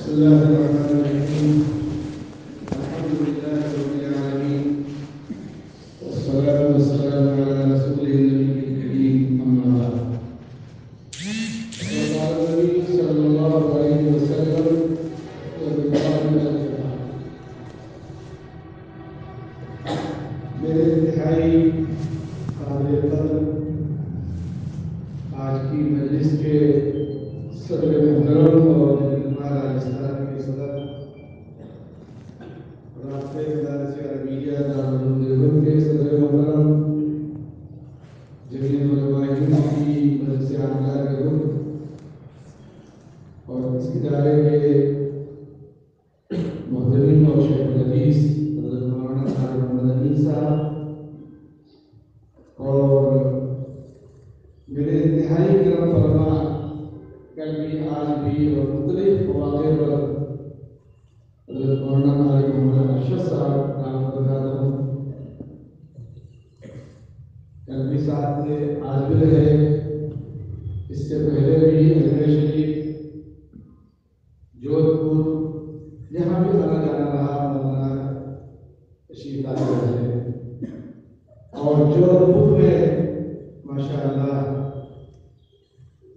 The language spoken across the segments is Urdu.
الله الرحمن الرحيم. الحمد لله رب العالمين، والصلاة والسلام على رسوله النبي الكريم، أما بعد. وقال النبي صلى الله عليه وسلم: میرے انتہائی قابل قدر آج کی مجلس کے صدر محترم اور راجستھان کے صدر رابطے مدارس عربیہ دارالعلوم دیوبند کے صدر محترم جمیع علماء ہند کی مجلس عاملہ کے رکن اور اس ادارے کے محترم اور شیخ الحدیث حضرت مولانا صالح محمد امین صاحب اور میرے انتہائی کرم فرما کل بھی آج بھی اور مختلف مواقع پر حضرت مولانا صالح محمد ارشد صاحب دعوت برکاتہ ہوں، کل بھی ساتھ تھے، آج بھی رہے، اس سے پہلے بھی اجمیر شریف، جودھ پور، جہاں بھی آنا جانا رہا مولانا تشریف لاتے رہے۔ اور جودھ پور میں ماشاء اللہ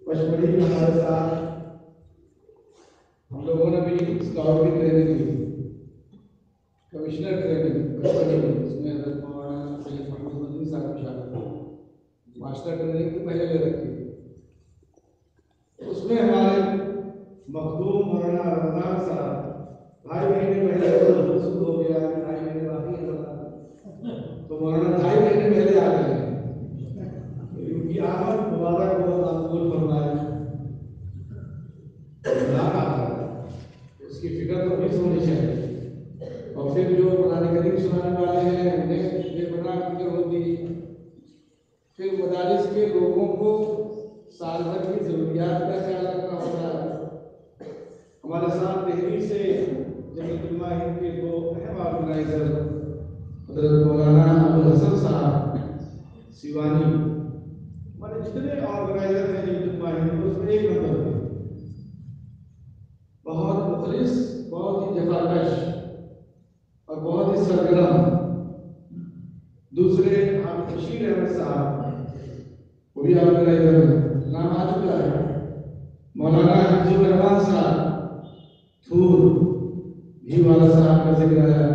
پچمڑھی میں ہمارے ساتھ ہم لوگوں نے بھی اسکاؤٹ کی ٹریننگ لی، کمشنر ٹریننگ پچمڑھی میں، اس میں حضرت مولانا سید محمد مدنی صاحب شامل تھے، ماسٹر ٹریننگ تو پہلے لے رکھی، اس میں ہمارے مخدوم مولانا رمضان صاحب 2.5 مہینے پہلے شروع ہو گیا، 2.5 مہینے باقی ہے تو مولانا 2.5 مہینے پہلے آ گئے، ان کی آمد مبارک ہو، قبول فرمائے۔ اس کی فکر تو بھی ہونی چاہیے، اور پھر جو قرآن کریم سنانے والے ہیں انہیں بے پناہ فکر ہوتی ہے، پھر مدارس کے لوگوں کو سال بھر کی ضروریات کا خیال رکھنا ہوتا ہے۔ ہمارے ساتھ دہلی سے جمیعت علماء ہند کے 2 اہم آرگنائزر حضرت مولانا ابوالحسن صاحب سیوانی، ہمارے جتنے آرگنائزر ہیں جمیعت علماء ہند اس میں 1 نمبر تھے، بہت مخلص، بہت ہی جفاکش اور بہت ہی سرگرم۔ دوسرے حافظ بشیر احمد صاحب، وہ بھی آرگنائزر ہیں، نام آ چکا ہے، مولانا حفظ الرحمان صاحب تھور بھی والا صاحب کا ذکر ہے،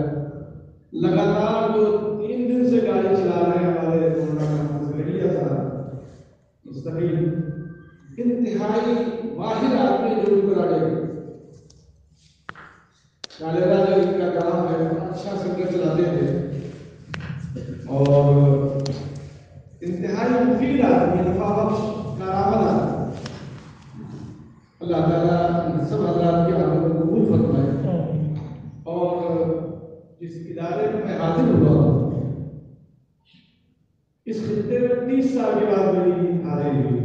لگاتار جو 3 دن سے گاڑی چلا رہے ہیں ہمارے مولانا زکریا صاحب مستقیم، انتہائی ماہر آدمی جو بھی بڑھے کالیرا جو ان کا کام ہے، اچھا سنگر چلاتے تھے اور انتہائی مفید آدمی، نفع بخش، کارآمد آدمی۔ اللہ تعالیٰ ان سب حضرات کی آمد کو قبول فرمائے۔ اور جس ادارے میں میں حاضر ہوا ہوں، اس خطے میں 30 سال کے بعد میری حاضری ہوئی۔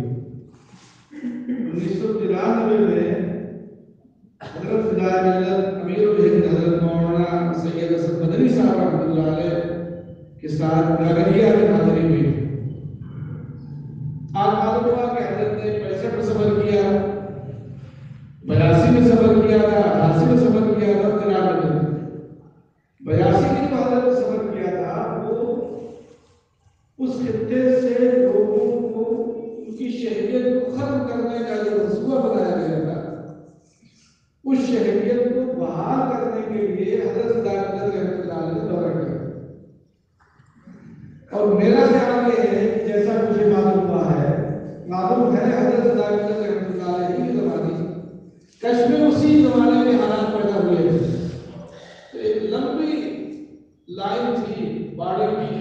1993 میں حضرت فدائے ملت امیر الہند حضرت مولانا سید اسد مدنی صاحب رحمۃ اللہ علیہ کے ساتھ ناگریہ میں حاضری ہوئی۔ آج معلوم ہوا کہ حضرت نے 65 میں سفر کیا، 82 میں سفر کیا تھا، 88 میں سفر کیا تھا، 93 میں 82 میں جو حضرت نے سفر کیا تھا وہ اس خطے سے لوگوں کو ان کی شہریت کو ختم کرنے کا جو منصوبہ بنایا گیا تھا، اس شہریت کو بحال کرنے کے لیے حضرت رحمۃ اللہ علیہ دورہ کیا۔ اور میرا خیال یہ ہے کہ جیسا مجھے معلوم ہے حضرت رحمۃ اللہ علیہ کی زمانے کشمیر میں اسی زمانے میں حالات پیدا ہوئے تھے، تو ایک لمبی لائن تھی بارڈر کی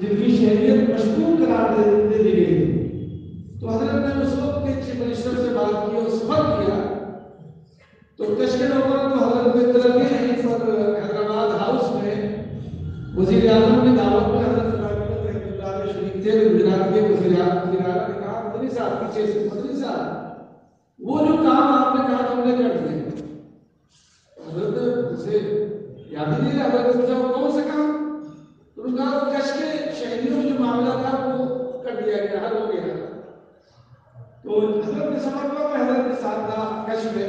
جن کی شہریت مشکوک قرار دے دی گئی تھی، تو حضرت نے اس وقت کے چیف منسٹر سے بات کی اور سفر کیا، تو کشمیر لوگوں نے تو حضرت کے طرف حیدرآباد ہاؤس میں وزیر اعظم کی دعوت میں حضرت رحمۃ اللہ علیہ شریف تھے، گجرات کے وزیر اعظم نے کہا مدنی صاحب پیچھے سے، مدنی صاحب وہ جو کام آپ نے کہا تم نے کر دیا۔ حضرت سے یاد ہی نہیں، حضرت نے پوچھا وہ کون سے کام؟ تو انہوں نے کہا وہ کش کے شہریوں جو معاملہ تھا وہ کر دیا گیا، حل ہو گیا۔ تو حضرت نے سفر کیا، میں حضرت کے ساتھ تھا کش میں،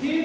3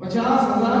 50,000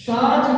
60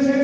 6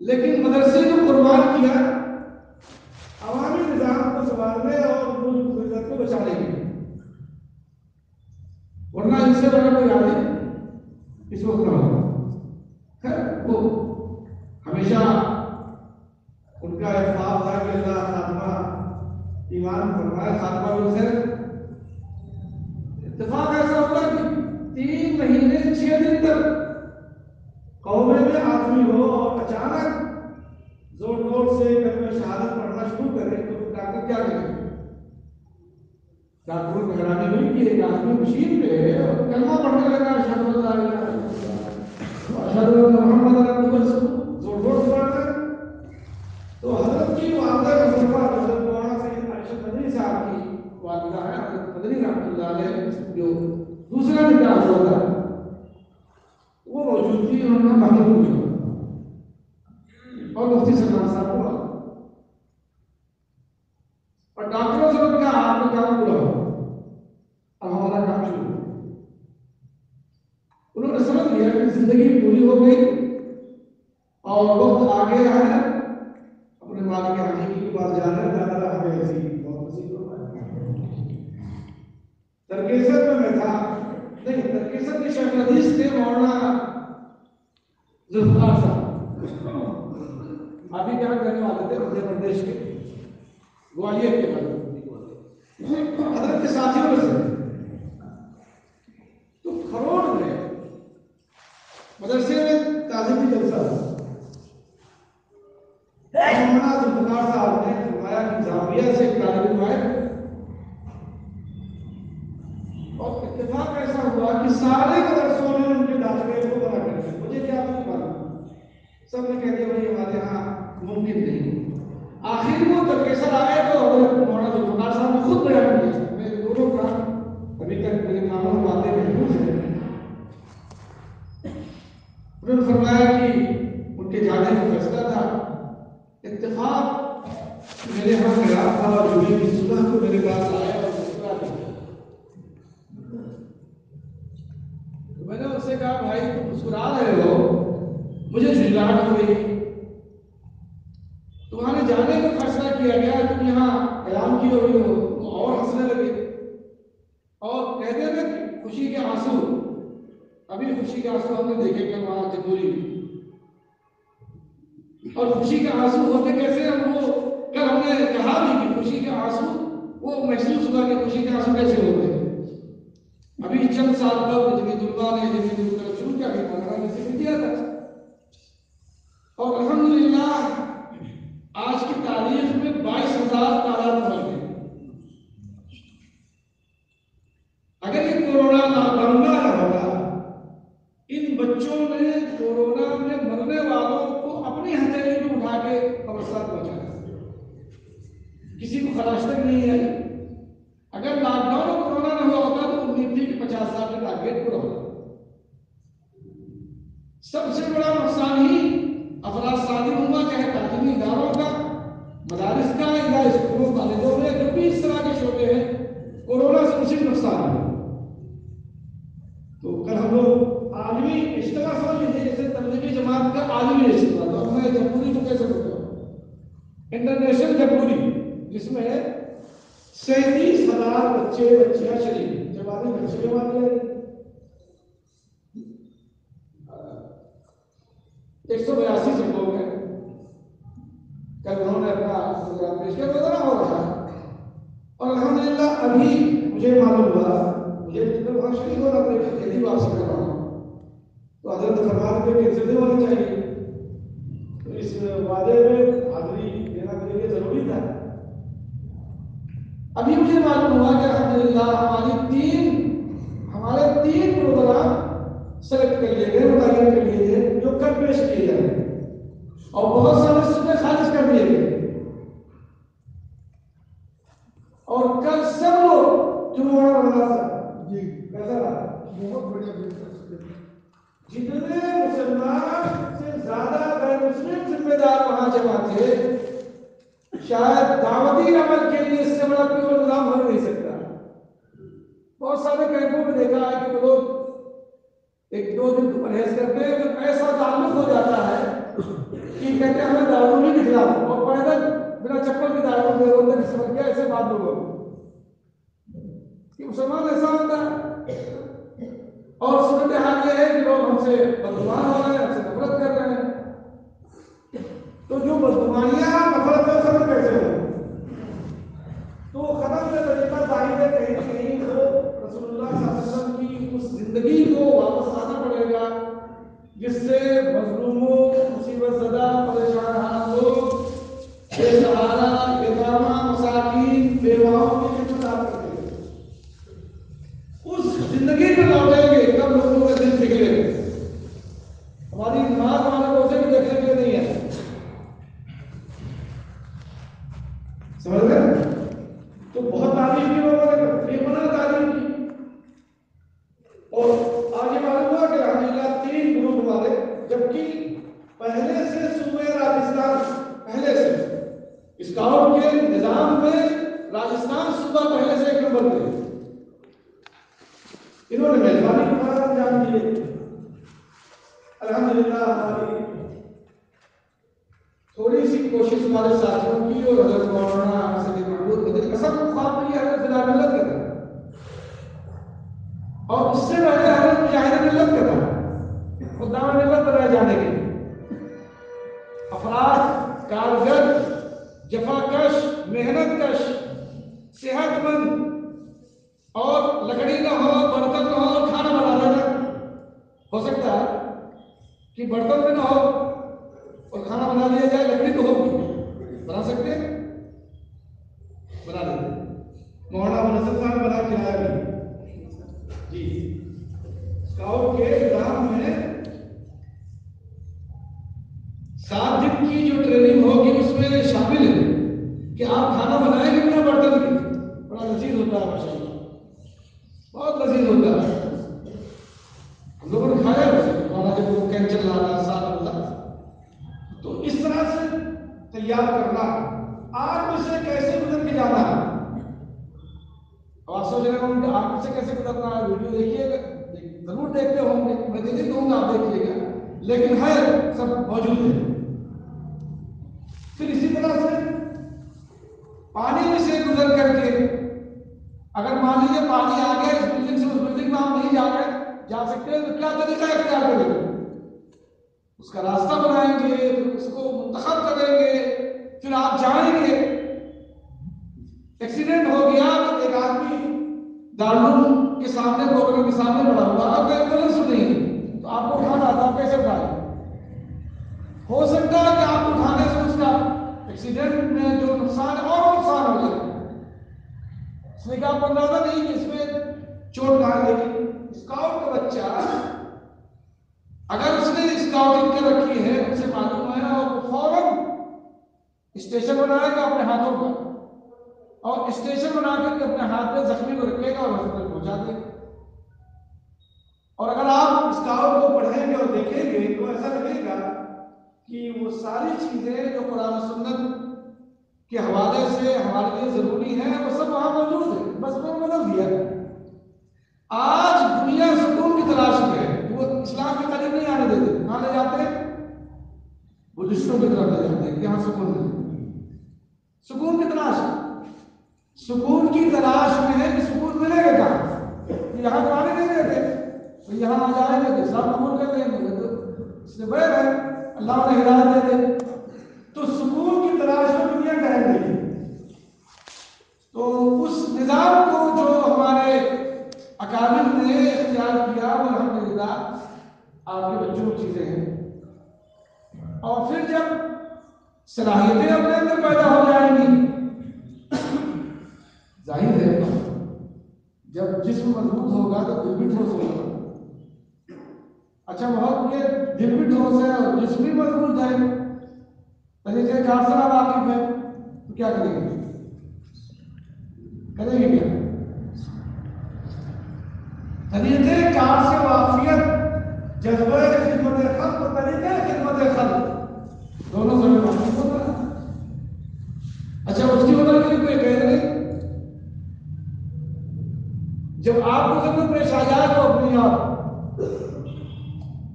لیکن مدرسے کو قربان کیا عوامی نظام کو سنبھالنے اور ملک ملت کو بچانے کے لیے، ورنہ ان سے بڑا کوئی عالم اس وقت نہ ہو۔ خیر وہ ہمیشہ ان کا احترام تھا کہ اللہ خاتمہ ایمان فرمائے، خاتمہ بالخیر۔ اتفاق ایسا ہوا کہ 3 مہینے 6 دن تک قومے میں آدمی ہو اور اچانک زور زور سے کلمہ شہادت پڑھنا شروع کرے تو ڈاکٹر کیا کریں؟ ڈاکٹروں کی حیرانی ہوئی کہ ایک آدمی مشین پہ ہے اور کلمہ پڑھنے لگا، اشہد ان لا الہ الا اللہ واشہد ان محمد عبدہ ورسولہ، زور زور سے پڑھ رہے۔ تو حضرت کی والدہ مصطفیٰ حضرت مولانا سید عائشہ مدنی صاحب کی والدہ ہے حضرت مدنی رحمۃ اللہ علیہ، جو دوسرا نکاح ہوا تھا، وہ موجود تھی، انہوں نے معلوم ہوئی اور مفتی سلمان صاحب کو اور ڈاکٹروں سے کہا آپ کا کام پورا ہو، اب ہمارا کام شروع۔ انہوں نے سمجھ لیا کہ زندگی پوری ہو گئی اور وقت آ گیا ہے اپنے مالک حقیقی کے پاس جانا ہے، جانا ہمیں ایسی بہت نصیب فرمائے۔ ترکیسر میں میں تھا، نہیں ترکیسر کے شیخ حدیث تھے مولانا ذوالفقار صاحب، ابھی کیا کرنے والے تھے مدھیہ پردیش کے گوالیر کے بارے حضرت کے ساتھیوں میں سے۔ تو کھروڑ میں مدرسے میں تعلیمی جلسہ ہوا، مولانا ذوالفقار صاحب نے فرمایا کہ زاویہ سے ایک طالب علم آئے اور اتفاق ایسا ہوا کہ سارے مدرسوں نے ان کے داخلے کو منع کر دیا، مجھے کیا معلوم، سب نے کہہ دیا بھائی ہمارے یہاں ممکن نہیں۔ آخر وہ ترکیسر آئے تو حضرت مولانا ذوالفقار صاحب نے خود بیان کیا، میں دونوں کا ابھی تک میرے کاموں میں باتیں محفوظ ہیں۔ انہوں نے فرمایا کہ ان کے جانے کا فیصلہ تھا، اتفاق میرے یہاں خیال تھا اور جمعے کی صبح کو میرے پاس آیا اور مسکرا دیا۔ میں نے ان سے کہا بھائی تم مسکرا رہے ہو، مجھے جھنجھلاہٹ ہو رہی، تمہارے جانے کا فیصلہ کیا گیا، تم یہاں قیام کیے ہوئے ہو، تو اور ہنسنے لگے اور کہتے تھے کہ خوشی کے آنسو، ابھی خوشی کے آنسو ہم نے دیکھے کہ وہاں جمہوری اور خوشی کے آنسو ہوتے کیسے، ہم وہ کل ہم نے کہا بھی کہ خوشی کے آنسو وہ محسوس ہوا کہ خوشی کے آنسو کیسے ہوتے ہیں۔ ابھی چند سال قبل جمعیت علماء نے جمعیت علماء شروع کیا بھی میں نے ذکر کیا تھا، اور الحمدللہ آج کی تاریخ میں 22,000 تعداد پہنچ گئی۔ اگر یہ کورونا لاک ڈاؤن نہ ہوگا، ان بچوں نے کورونا میں مرنے والوں کو اپنی ہتھیلی میں اٹھا کے قبرستان پہنچایا، کسی کو خراش تک نہیں آئی۔ اگر لاک ڈاؤن اور کورونا نہ ہوا ہوتا تو امید تھی کہ 50 سال کا ٹارگیٹ پورا ہوگا۔ سب سے بڑا نقصان ہی افراد صادم ہوا، چاہے تعلیمی اداروں کا، مدارس کا یا اسکولوں کالجوں میں جو بھی اس طرح کے شعبے ہیں، کورونا سے مصیب نقصان ہے۔ تو کل ہم لوگ عالمی اجتماع سمجھ لیجیے، جیسے تبلیغی جماعت کا عالمی اجتماع، تو ہم نے جمہوری کو کیسے بولتے ہیں انٹرنیشنل جمہوری، جس میں 37,000 بچے بچیاں شریک، جوانی بچے جوانی ہے 182 سے لوگ ہیں۔ کل انہوں نے اپنا پروگرام پیش کیا، بدلا ہو رہا ہے اور الحمدللہ ابھی مجھے معلوم ہوا، مجھے وہاں شریک ہونا پڑے گا، یہی بات سے کر رہا ہوں، تو حضرت فرمان پہ کینسر نہیں ہونا چاہیے، تو اس وعدے میں حاضری دینا میرے لیے ضروری تھا۔ ابھی مجھے معلوم ہوا کہ الحمدللہ ہمارے تین پروگرام سلیکٹ کر لیے گئے، متعین کر لیے گئے، جو کل پیش کیے جائیں اور بہت سارے صوبے خارج کر دیے گئے، اور کل سب لوگ جو ہمارا رمضان جی کیسا رہا، بہت بڑھیا جتنے مسلمان سے زیادہ غیر مسلم ذمہ دار وہاں جمع تھے، شاید دعوتی عمل کے لیے اس سے بڑا کوئی پروگرام ہو نہیں سکتا۔ بہت سارے کیمپوں میں دیکھا ہے کہ وہ لوگ 1-2 دن پرہیز کرتے ہیں، تو ایسا تعلق ہو جاتا ہے کہ یہ کہتے ہیں ہمیں دارالعلوم ہی دکھلا دو، اور پیدل بنا چپل کے دارالعلوم دے دو، اندر سمجھ گیا ایسے بات لوگوں کہ مسلمان ایسا ہوتا ہے۔ اور صورتحال یہ ہے کہ لوگ ہم سے بدگمان ہو رہے ہیں، ہم سے نفرت کر رہے ہیں، تو جو بدگمانیاں نفرت میں ختم کیسے ہو؟ تو ختم کا طریقہ ظاہر ہے کہیں نہ کہیں وہ رسول اللہ صلی اللہ علیہ وسلم کی اس زندگی کو واپس لانا پڑے گا جس سے مظلوموں، مصیبت زدہ، پریشان حال لوگ، بے سہارا، یتیمہ، مساکین، بیواؤں کی خدمت آپ کرتے ہیں۔ اس زندگی میں لوٹیں گے کب لوگوں کا دل پگھلے گا۔ ہماری نماز ہمارے روزے بھی دیکھنے کے لیے نہیں ہے، سمجھ گئے؟ تو بہت تعریف کی لوگوں نے، بے پناہ تعریف کی، اور آگے معلوم ہوا کہ الحمدللہ 3 گروپ ہمارے، جبکہ پہلے سے صوبہ راجستھان، پہلے سے اسکاؤٹ کے نظام میں راجستھان صوبہ پہلے سے 1 نمبر پہ، انہوں نے مہربانی کے بعد انجام دیے۔ الحمدللہ ہماری تھوڑی سی کوشش ہمارے ساتھیوں کی اور حضرت مولانا سید محمود بدر قسم خواب میں حضرت بلال ملت کا تھا، اور اس سے پہلے حضرت مجاہد ملت کا تھا، خدام ملت بنائے جانے کے افراد کارگر، جفا کش، محنت کش، صحت مند، اور لکڑی نہ ہو، برتن نہ ہو، کھانا بنا دینا۔ ہو سکتا ہے کہ برتن بھی نہ ہو اور کھانا بنا دیا جائے، لکڑی تو ہوگی، بنا سکتے ہیں، بنا دیتے۔ مولانا منصف صاحب بنا کے آیا بھی جی، اسکاؤٹ کے نظام میں 7 دن کی جو ٹریننگ ہوگی اس میں شامل ہے کہ آپ کھانا بنائیں گے بنا برتن کے، بڑا لذیذ ہوتا ہے ماشاءاللہ، بہت لذیذ ہوتا ہے، ہم لوگوں نے کھایا اسے، ہمارا جب وہ کیمپ چل رہا تھا 7 ہوتا، تو اس طرح سے تیار کرنا، آگ میں سے کیسے گزر کے جانا ہے، آپ سوچ رہے ہوں کہ آگ میں سے کیسے گزرنا ہے، ویڈیو دیکھیے گا، ضرور دیکھتے ہوں گے، میں نہیں کہوں گا آپ دیکھیے گا، لیکن ہے سب موجود ہے۔ پھر اسی طرح سے پانی میں سے گزر کر کے، اگر مان لیجیے پانی آ گیا اس بلڈنگ سے اس بلڈنگ میں آپ نہیں جا سکتے ہیں، تو کیا طریقہ اختیار کریں گے؟ اس کا راستہ بنائیں گے، پھر اس کو منتخب کریں گے، پھر آپ جائیں گے۔ ایکسیڈنٹ ہو گیا تو ایک آدمی دارالعلوم کے سامنے، گورنر کے سامنے پڑا ہوا، آپ کا ایمبولینس نہیں ہے، تو آپ کو اٹھانا آتا، آپ کیسے اٹھائیں؟ ہو سکتا ہے کہ آپ اٹھانے سے اس کا ایکسیڈنٹ میں جو نقصان ہے اور نقصان ہو جائے، اس نے کہا 15 نہیں کہ اس میں چوٹ نہ لگے۔ اسکاؤٹ کا بچہ اگر اس نے اسکاؤٹنگ کر رکھی ہے، اسے معلوم ہے، اور وہ فوراً اسٹیشن بنائے گا اپنے ہاتھوں کا، اور اسٹیشن بنا کر کے اپنے ہاتھ میں زخمی کو رکھے گا اور ہاسپٹل پہنچا دے گا۔ اور اگر آپ اسکاؤٹ کو پڑھیں گے اور دیکھیں گے تو ایسا لگے گا کہ وہ ساری چیزیں جو قرآن و سنت کے حوالے سے ہمارے لیے ضروری ہیں وہ سب وہاں موجود ہیں، بس میں نے بدل دیا۔ آج دنیا سکون کی تلاش میں ہے، وہ اسلام کے قریب نہیں آنے دیتے، کہاں لے جاتے ہیں؟ بدھسٹوں کی طرف لے جاتے ہیں، یہاں سکون ملے، سکون کی تلاش، سکون کی تلاش میں ہے کہ سکون ملے گا کہاں؟ یہاں تو آنے نہیں دیتے، تو یہاں آ جائیں گے تو اسلام قبول کر لیں گے، تو اس سے بڑے ہے اللہ نے ہدایت دے دے، تو سکون کی تلاش میں دنیا ٹہل رہی ہے۔ تو اس نظام کو جو ہمارے اکابر نے اختیار کیا وہ الحمدللہ آپ کے بچوں کی چیزیں ہیں، اور پھر جب صلاحیتیں اپنے اندر پیدا ہو جائیں گی، ظاہر ہے جب جسم مضبوط ہوگا تو دل بھی ٹھوس ہوگا۔ اچھا بہت یہ دل بھی ٹھوس ہے اور جسم بھی مضبوط ہے، طریقے کار سے آپ واقف ہیں تو کیا کریں گے؟ کریں گے کیا؟ طریقے کار سے واقفیت، جذبہ خدمت خلق اور طریقے خدمت خلق دونوں سے واقف ہوتا ہے۔ اچھا اس کی وجہ کے لیے کوئی قید نہیں، جب آپ کو ضرورت پیش آ جائے تو اپنی آپ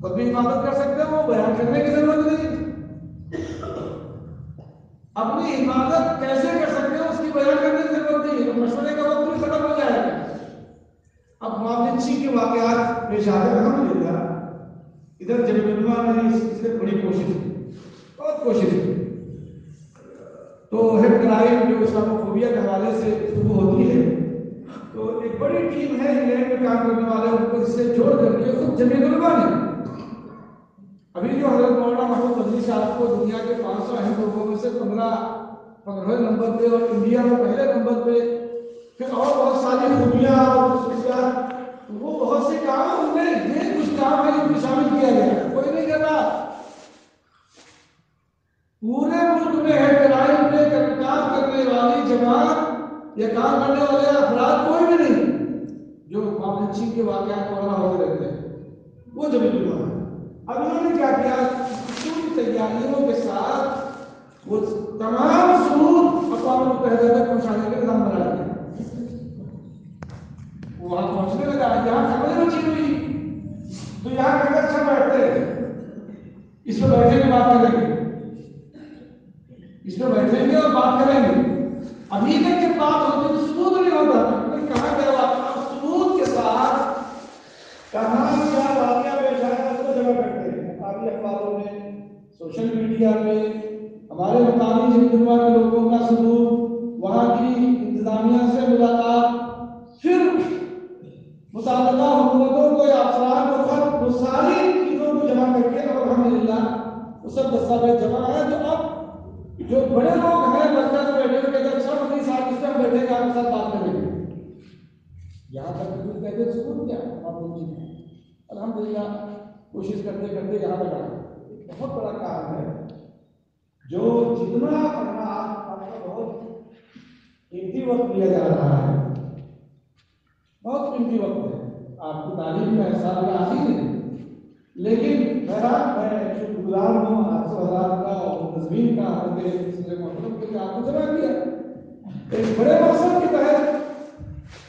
خود بھی عبادت کر سکتے ہو، بیان کرنے کی ضرورت نہیں، اپنی حفاظت کیسے کر سکتے ہیں اس کی بیان کرنے کی ضرورت نہیں ہے، مشورے کا وقت بھی ختم ہو جائے گا۔ اب معاون چین کے واقعات پیش آتے ہیں، الحمدللہ ادھر جمعیہ میں اس سے بڑی کوشش کی، بہت کوشش کی۔ تو ہیڈ کرائم جو اسلاموفوبیا کے حوالے سے گفتگو ہوتی ہے، تو ایک بڑی ٹیم ہے انگلینڈ میں کام کرنے والے، ان کو اس سے جوڑ کر کے خود جمعیہ نے ابھی جو حضرت مولانا محمود مدنی صاحب کو دنیا کے 500 اہم لوگوں میں سے 15ویں نمبر پہ اور انڈیا میں پہلے نمبر پہ، پھر اور بہت ساری خوبیاں اور خصوصیات، وہ بہت سے کام ان میں یہ کچھ کام ہے جو شامل کیا گیا، کوئی نہیں کر رہا۔ پورے ملک میں ہے کرائم پہ کام کرنے والی جماعت یا کام کرنے والے افراد کوئی بھی نہیں جو معاون چین کے واقعات مولانا ہوتے رہتے ہیں، وہ جب ہے۔ اب انہوں نے کیا کیا، پوری تیاریوں کے ساتھ وہ تمام ثبوت اقوام متحدہ تک پہنچانے کا نظام بنا دیا۔ وہ وہاں پہنچنے لگا، یہاں خبریں مچی ہوئی تو یہاں کہتے اچھا بیٹھتے ہیں، اس پہ بیٹھیں گے بات کریں گے، اس پہ بیٹھیں گے اور بات کریں گے۔ ابھی تک جب بات ہوتی تو ثبوت نہیں ہوتا، کہاں گیا واقعہ، ثبوت کے ساتھ کہاں کیا واقعہ پیش آیا اس کو جمع کرتے ہیں، مقامی اخباروں میں، سوشل میڈیا میں، ہمارے مقامی جمعیہ کے لوگوں کا ثبوت، وہاں کی انتظامیہ سے ملاقات، پھر متعلقہ حکومتوں کو یا افسران کو خط، وہ ساری چیزوں کو جمع کر کے اب الحمدللہ وہ سب دستاویز جمع ہے۔ جو اب جو بڑے لوگ ہیں مرکز میں بیٹھے ہوئے کہتے ہیں اچھا مدنی صاحب اس ٹائم بیٹھے گا آپ کے ساتھ بات کریں گے، یہاں تک کہتے ہیں ثبوت کیا آپ پہنچے، الحمدللہ کوشش کرتے کرتے یہاں تک آئے۔ بہت بڑا کام ہے جو جتنا پڑھنا آپ کا بہت قیمتی وقت لیا جا رہا ہے، بہت قیمتی وقت ہے آپ کی تعلیم کا، احساس کا آخر ہے، لیکن بہرحال میں شکر گزار ہوں آپ سب حضرات کا اور تنظیم کا، محترم کے آپ کو جمع کیا ایک بڑے مقصد کے تحت،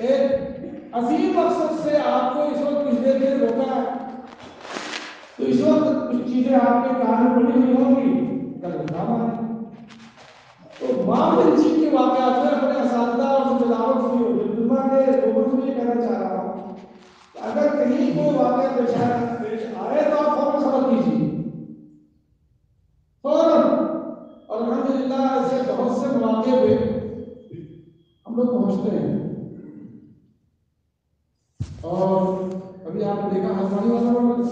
ایک عظیم مقصد سے آپ کو اس وقت کچھ دیر کے لیے روکا ہے، تو اس وقت کچھ چیزیں آپ کے کان میں پڑی ہوئی ہوں گی، کل کام آئے۔ تو معاون چین کے واقعات میں اپنے اساتذہ اور ذمہ داروں سے بھی جمعہ کے لوگوں سے بھی کہنا چاہ رہا ہوں کہ اگر کہیں کوئی واقعہ پیش آئے تو آپ فوراً خبر کیجیے، فوراً۔ اور الحمدللہ ایسے بہت سے مواقع پہ ہم لوگ پہنچتے ہیں، اور ابھی آپ نے دیکھا ہلوانی والا معاملہ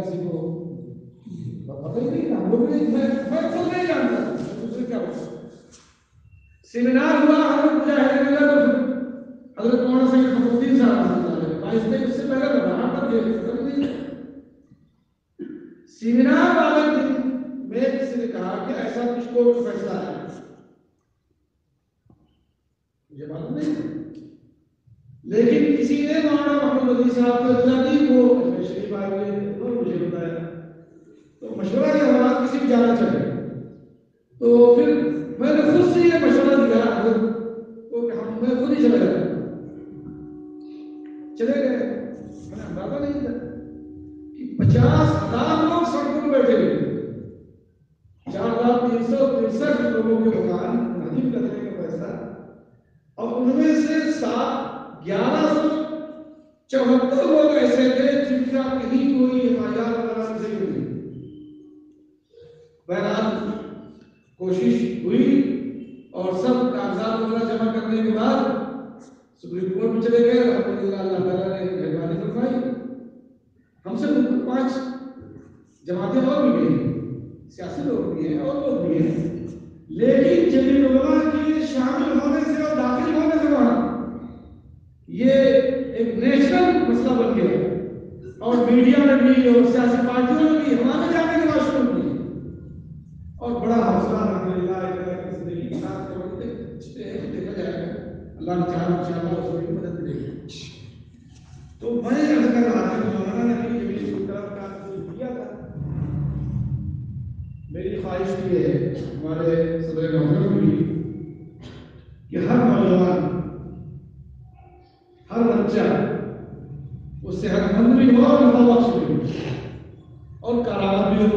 کسی کو پتہ ہی نہیں، ہم لوگ میں خود نہیں جانتا دوسرے کیا ہوتا۔ سیمینار ہوا حضرت مجاہد ملا تو حضرت مولانا سید فخرالدین صاحب 22 میں اس سے پہلے وہاں پر سیمینار والے دن میں کسی نے کہا کہ ایسا کچھ کورٹ فیصلہ ہے، مجھے معلوم نہیں، لیکن کسی نے مولانا محمود مدنی صاحب کو اطلاع دی، وہ شریف آئے ہوئے مجھے بتایا، تو مشورہ کے حوالات کسی بھی جانا چاہیے، تو پھر میں نے خود سے یہ مشورہ دیا تو میں خود ہی چلے گئے، میں نے اندازہ نہیں تھا کہ 50,000 لوگ سڑکوں میں بیٹھے ہوئے، 4,363 لوگوں کے مکان تحریر کرنے کا فیصلہ، اور ان میں سے 1174 لوگ ایسے تھے جن کا کہیں کوئی حفاظت وغیرہ نہیں ہوئی۔ بہرحال کوشش ہوئی اور سب کاغذات وغیرہ جمع کرنے کے بعد سپریم کورٹ میں چلے گئے، الحمدللہ اللہ تعالیٰ نے مہربانی فرمائی، ہم سے 5 جماعتیں اور بھی گئی، سیاسی لوگ بھی ہیں اور لوگ بھی ہیں، لیکن جمیع علماء کے شامل ہونے سے اور داخل ہونے سے وہاں یہ ایک نیشنل مسئلہ بن گیا، اور میڈیا میں بھی اور سیاسی پارٹیوں میں بھی ہمارے جانے کے بعد شروع ہوئی، اور بڑا حوصلہ الحمدللہ زندگی کے ساتھ دیکھا جائے گا، اللہ نے چاہا انشاءاللہ اس میں مدد ملے گی۔ تو میں عرض کر رہا تھا کہ مولانا نے میری طرف کا کیا تھا، میری خواہش بھی ہے ہمارے صدر محترم بھی کہ ہر نوجوان، ہر بچہ وہ صحت مند بھی ہو اور نفع بخش بھی ہو اور کارآمد بھی ہو،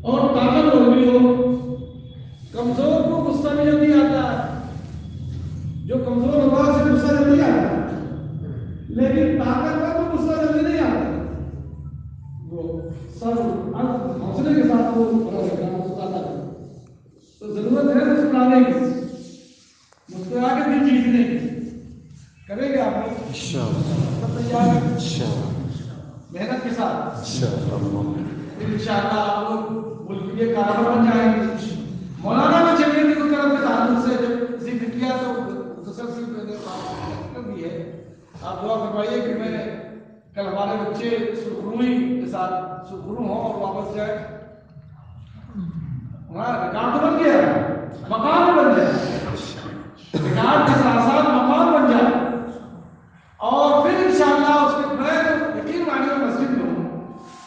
اور طاقتور بھی ہو. کمزور کو غصہ بھی جلدی آتا ہے، جو کمزور ہوگا اسے غصہ جلدی آتا ہے، لیکن طاقتور کو غصہ جلدی نہیں آتا. وہ سب حوصلے کے ساتھ وہ مسکراتا ہے. تو ضرورت ہے مسکرانے کی، مسکرا کے دل جیتنے کی. کریں گے آپ محنت کے ساتھ انشاءاللہ آپ لوگ ملک کے کاربار بن جائیں گے. مولانا میں چلیے کی طرف کے تعلق سے جب ذکر کیا تو مختصر سی میں نے بات کر دی ہے. آپ دعا فرمائیے کہ میں کل ہمارے بچے سرخروئی کے ساتھ سرخرو ہوں اور واپس جائے. وہاں ریکارڈ تو بن گیا، مقام بن جائے، ریکارڈ کے ساتھ ساتھ مقام بن جائے. اور پھر انشاءاللہ اس کے میں یقین مانیے مسجد میں ہوں،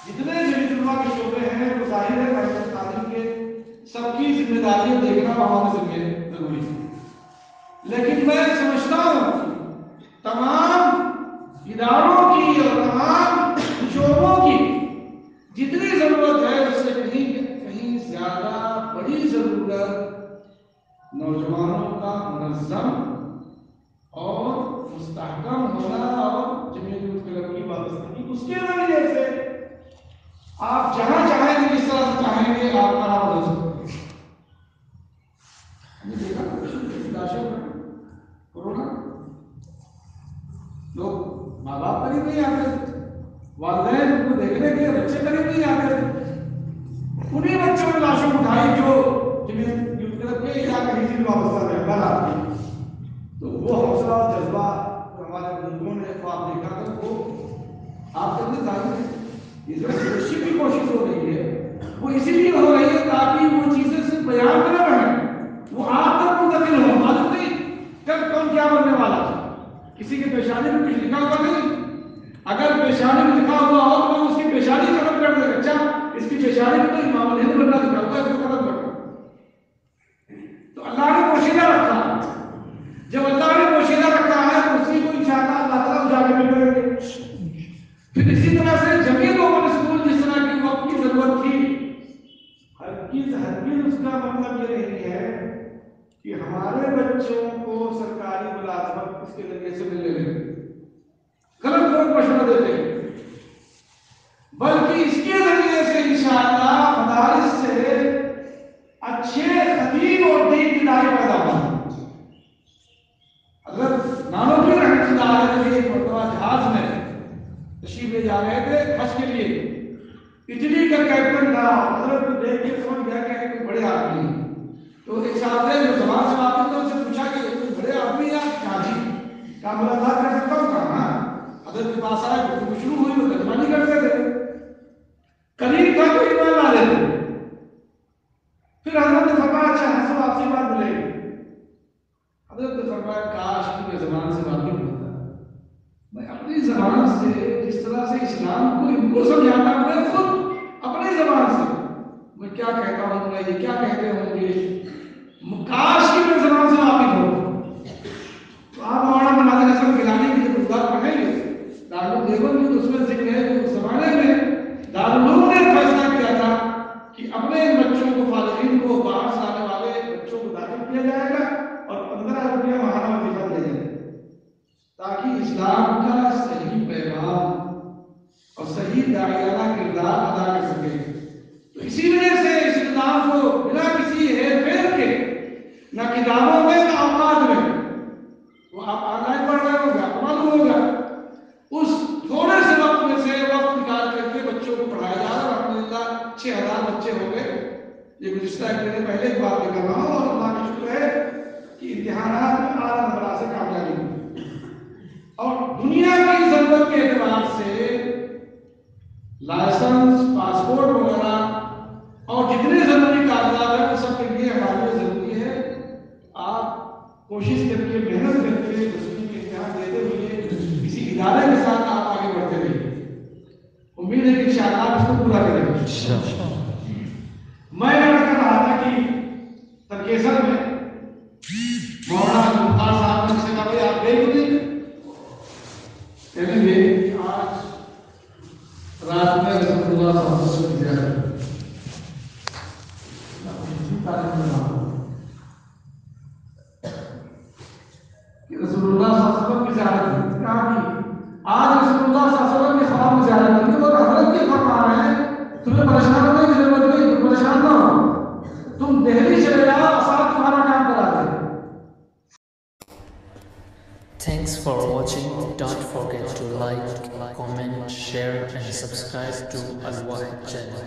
جتنے جدید علماء کے شعبے ہیں وہ ظاہر ہے محفوظ تعلیم کے سب کی ذمہ داریاں دیکھنا ہمارے ذمہ ضروری ہے. لیکن میں سمجھتا ہوں تمام اداروں کی اور تمام شعبوں کی جتنی ضرورت ہے اس سے کہیں زیادہ بڑی ضرورت نوجوانوں کا منظم اور مستحکم ہونا اور جمعیت کلب کی وابستگی. اس کے ذریعے سے آپ جہاں چاہیں گے جس طرح سے چاہیں گے آپ کا نام ہو سکتے ہیں. ہم نے دیکھا کورونا لوگ ماں باپ قریب نہیں آتے، والدین ان کو دیکھنے کے بچے قریب نہیں آتے. انہیں بچوں نے لاشوں اٹھائی جو جمعیت کلب کے یا کہیں سے وابستہ رہبر آتی. تو وہ حوصلہ اور جذبہ ہمارے بزرگوں نے خواب دیکھا تھا وہ آپ کرنے ظاہر ہے. یہ جو سرشی کی کوشش ہو رہی ہے وہ اسی لیے ہو رہی ہے تاکہ وہ چیزیں صرف بیان نہ رہیں، وہ آپ تک منتقل ہو. معلوم نہیں کب کون کیا بننے والا ہے. کسی کے پیشانی میں کچھ لکھا ہوا نہیں، اگر پیشانی میں لکھا ہوا ہو تو اس کی پیشانی ختم کر دے. اچھا اس کی پیشانی میں تو امام الہند بننا لکھا ہوا ہے، اس کو ختم کر دو. تو اللہ نے پوشیدہ رکھا. جب اللہ نے پوشیدہ رکھا ہے تو اسی کو انشاءاللہ اللہ تعالیٰ اجا کے ملے گے. پھر اسی طرح سے جمعیت اوپن اسکول جس طرح کی وقت کی ضرورت تھی، ہرگز اس کا مطلب یہ نہیں ہے کہ ہمارے بچوں کو سرکاری ملازمت اس کے ذریعے سے ملنے لگے. غلط لوگ مشورہ دیتے ہیں، بلکہ اس کے ذریعے سے انشاءاللہ مدارس سے اچھے خطیب اور دین کی داعی پیدا ہوں. اگر نانوی رحمۃ اللہ علیہ ایک مرتبہ جہاز میں تشریف لے جا رہے تھے حج کے لیے، اٹلی کا کیپٹن تھا. حضرت کو دیکھ کے سمجھ گیا کہ کوئی بڑے آدمی ہیں. تو ایک صاحب نے جو زبان سے واقف تھا ان سے پوچھا کہ کوئی بڑے آدمی ہیں آپ؟ کہا جی. کہا ملاقات کر سکتا ہوں؟ کہا ہاں. حضرت کے پاس آئے، گفتگو شروع ہوئی، وہ ترجمانی کرتے تھے. قریب تھا کوئی ایمان لا لیتے. پھر حضرت نے فرمایا اچھا ہنسو آپ سے بات ملے گی. حضرت نے فرمایا کاش میں زبان سے واقف ہوتا، میں اپنی زبان سے جس طرح سے اسلام کو ان کو سمجھاتا ہوں، میں خود اپنی زبان سے میں کیا کہتا ہوں، میں یہ کیا کہتے ہوں گے، کاش کی میں زبان سے واقف ہوں. تو آپ مولانا ناظر حسن گیلانی کی جب گزار پڑھیں گے دارالعلوم دیوبند میں، تو اس میں ذکر ہے کہ اس زمانے میں دارالعلوم نے فیصلہ کیا تھا کہ اپنے بچوں کو، فارغین کو، باہر سے آنے والے بچوں کو داخل کیا جائے گا اور 15 روپیہ ماہانہ وظیفہ دیا جائے گا تاکہ اسلام کا صحیح پیغام اور صحیح داعیانہ کردار ادا کر سکے. تو اسی وجہ سے اس نظام کو بنا کسی ہیر پھیر کے، نہ کتابوں میں نہ اوقات میں، وہ آپ آن لائن پڑھ رہے ہوں گے آپ کو معلوم ہوگا، اس تھوڑے سے وقت میں سے وقت نکال کر کے بچوں کو پڑھایا جا رہا ہے. الحمدللہ 6000 بچے ہو گئے. یہ گزشتہ ایک مہینے پہلے ایک بات کر رہا ہوں، اور اللہ کا شکر ہے کہ امتحانات میں اعلیٰ نمبرات سے کامیابی ہوئی. اور دنیا کی ضرورت کے اعتبار سے لائسنس، پاسپورٹ وغیرہ اور جتنے ضروری کاغذات ہیں وہ سب کے لیے ہمارے لیے ضروری ہے. آپ کوشش کر کے، محنت کر کے دسویں کے امتحان دیتے ہوئے کسی ادارے کے ساتھ آپ آگے بڑھتے رہیے. امید ہے کہ انشاءاللہ آپ اس کو پورا کریں گے. میں کر رہا تھا کہ ترکیسر میں مولانا مختار صاحب نے سے کہا بھائی آپ دیکھ لیں، کہنے لگے آج رات میں رسول اللہ صلی اللہ علیہ وسلم کی زیارت کہ رسول اللہ صلی اللہ علیہ وسلم کی زیارت کی کہا کہ آج رسول اللہ صلی اللہ علیہ وسلم کی خواب میں زیارت کی اور حضرت کے فرما رہے ہیں تمہیں پریشان ہونے کی ضرورت نہیں، تم پریشان نہ ہو، تم دہلی چلے جاؤ، ساتھ تمہارا کام کراتے ہیں. Thanks for watching. Don't forget to like, comment, share and subscribe to Al Wahid channel.